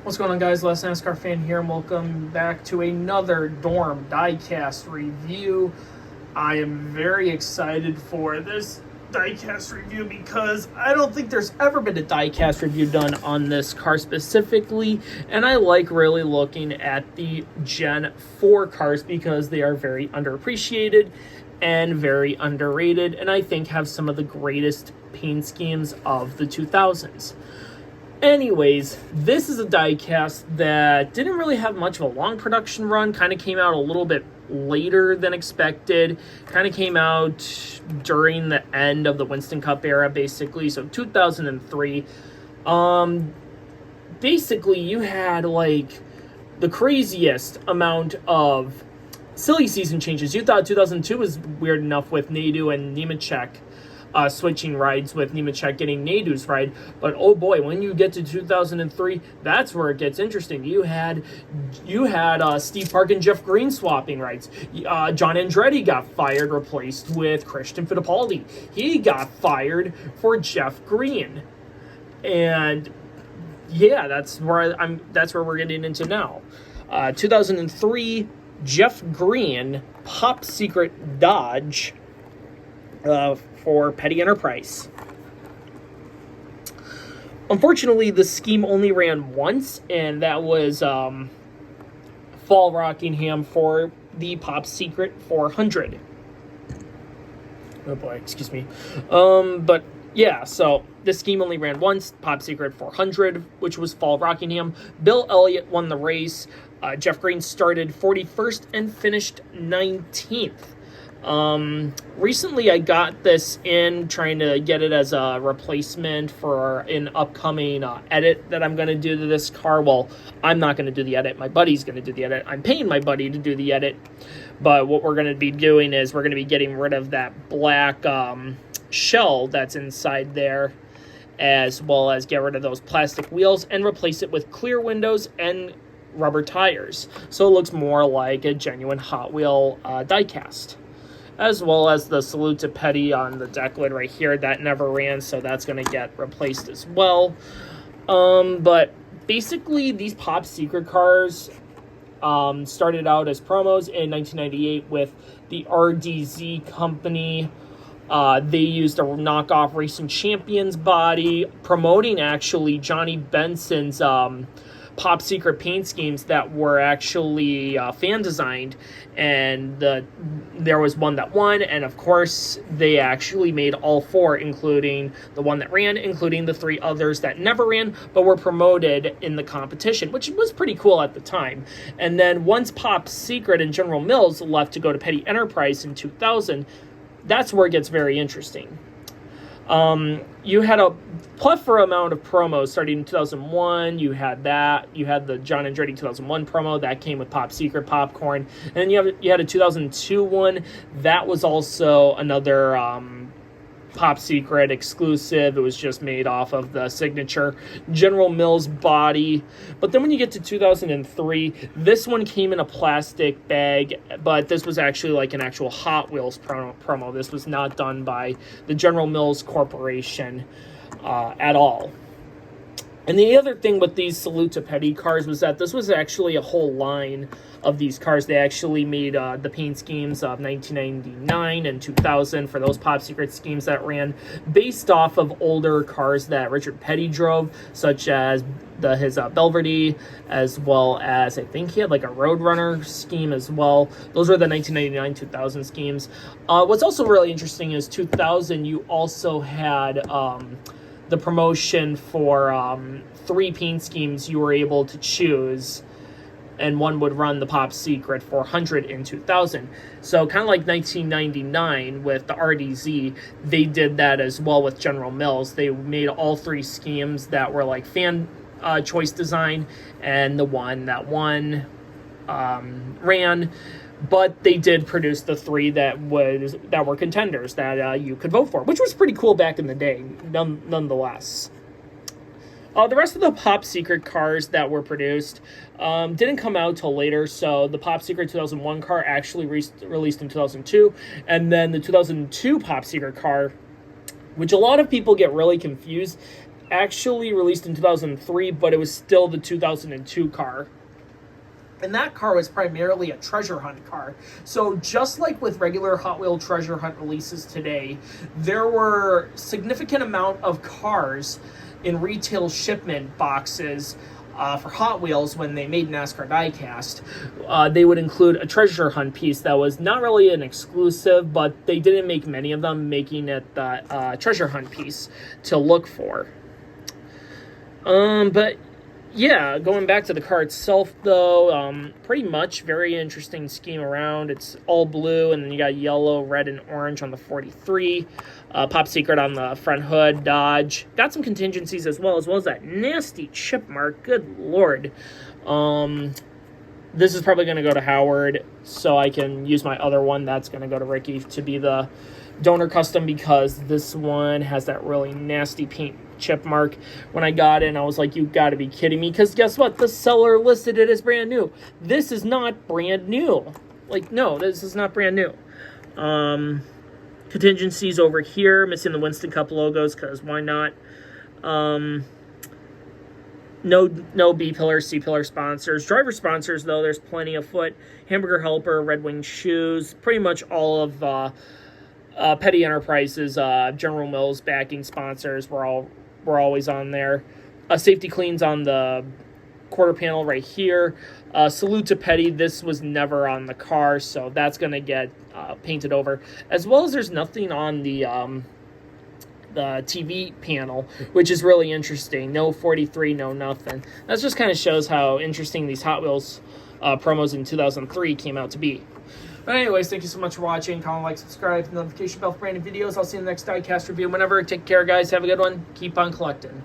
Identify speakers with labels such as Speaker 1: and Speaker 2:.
Speaker 1: What's going on, guys? Last NASCAR fan here, and welcome back to another Dorm Diecast review. I am very excited for this diecast review because I don't think there's ever been a diecast review done on this car specifically, and I like really looking at the Gen 4 cars because they are very underappreciated and very underrated, and I think have some of the greatest paint schemes of the 2000s. Anyways, this is a diecast that didn't really have much of a long production run, kind of came out a little bit later than expected, kind of came out during the end of the Winston Cup era, basically, so 2003. Basically, you had, like, the craziest amount of silly season changes. You thought 2002 was weird enough with Nadeau and Nemechek, switching rides, with Nemechek getting Nadeau's ride, but oh boy, when you get to 2003, that's where it gets interesting. You had Steve Park and Jeff Green swapping rides. John Andretti got fired, replaced with Christian Fittipaldi. He got fired for Jeff Green, and yeah, that's where we're getting into now. 2003, Jeff Green Pop Secret Dodge for Petty Enterprise. Unfortunately, the scheme only ran once, and that was Fall Rockingham for the Pop Secret 400. Oh boy, excuse me. But yeah, so the scheme only ran once, Pop Secret 400, which was Fall Rockingham. Bill Elliott won the race. Jeff Green started 41st and finished 19th. Recently I got this in, trying to get it as a replacement for an upcoming edit that I'm going to do to this car. Well, I'm not going to do the edit. My buddy's going to do the edit. I'm paying my buddy to do the edit. But what we're going to be doing is we're going to be getting rid of that black shell that's inside there, as well as get rid of those plastic wheels and replace it with clear windows and rubber tires. So it looks more like a genuine Hot Wheel diecast. As well as the Salute to Petty on the deck lid right here. That never ran, so that's going to get replaced as well. But basically, these Pop Secret cars started out as promos in 1998 with the RDZ company. They used a knockoff Racing Champions body, promoting actually Johnny Benson's Pop Secret paint schemes that were actually fan designed, and there was one that won, and of course they actually made all four, including the one that ran, including the three others that never ran but were promoted in the competition, which was pretty cool at the time. And then once Pop Secret and General Mills left to go to Petty Enterprise in 2000, that's where it gets very interesting. You had a plethora amount of promos starting in 2001. You had the John Andretti 2001 promo that came with Pop Secret popcorn, and then you had a 2002 one that was also another Pop Secret exclusive. It was just made off of the signature General Mills body. But then when you get to 2003, this one came in a plastic bag, but this was actually like an actual Hot Wheels promo. This was not done by the General Mills Corporation at all. And the other thing with these Salute to Petty cars was that this was actually a whole line of these cars. They actually made the paint schemes of 1999 and 2000 for those Pop Secret schemes that ran based off of older cars that Richard Petty drove, such as his Belvedere, as well as I think he had like a Roadrunner scheme as well. Those were the 1999-2000 schemes. What's also really interesting is 2000, you also had the promotion for three paint schemes you were able to choose, and one would run the Pop Secret 400 in 2000. So kind of like 1999 with the RDZ, they did that as well with General Mills. They made all three schemes that were like fan choice design, and the one that won ran. But they did produce the three that were contenders that you could vote for, which was pretty cool back in the day, nonetheless. The rest of the Pop Secret cars that were produced didn't come out till later. So the Pop Secret 2001 car actually released in 2002, and then the 2002 Pop Secret car, which a lot of people get really confused. actually released in 2003, but it was still the 2002 car. And that car was primarily a treasure hunt car. So just like with regular Hot Wheel treasure hunt releases today, there were significant amount of cars in retail shipment boxes for Hot Wheels when they made NASCAR Diecast. They would include a treasure hunt piece that was not really an exclusive, but they didn't make many of them, making it the treasure hunt piece to look for. But yeah, going back to the car itself, though, pretty much very interesting scheme around. It's all blue, and then you got yellow, red, and orange on the 43. Pop secret on the front hood, Dodge. Got some contingencies as well as that nasty chip mark. Good Lord. This is probably going to go to Howard, so I can use my other one. That's going to go to Ricky to be the donor custom, because this one has that really nasty paint chip mark. When I got in, I was like, you got to be kidding me, because guess what? The seller listed it as brand new. This is not brand new. Like, no, this is not brand new. Contingencies over here, missing the Winston Cup logos, because why not? No B-pillar, C-pillar sponsors. Driver sponsors, though, there's plenty afoot. Hamburger Helper, Red Wing Shoes, pretty much all of Petty Enterprises, General Mills backing sponsors were always on there. Safety Cleans on the quarter panel right here. Salute to Petty. This was never on the car, so that's going to get painted over. As well as there's nothing on the TV panel, which is really interesting. No 43, no nothing. That just kind of shows how interesting these Hot Wheels promos in 2003 came out to be. But anyways, thank you so much for watching. Comment, like, subscribe, notification bell for brand new videos. I'll see you in the next Diecast review. Whenever, take care, guys. Have a good one. Keep on collecting.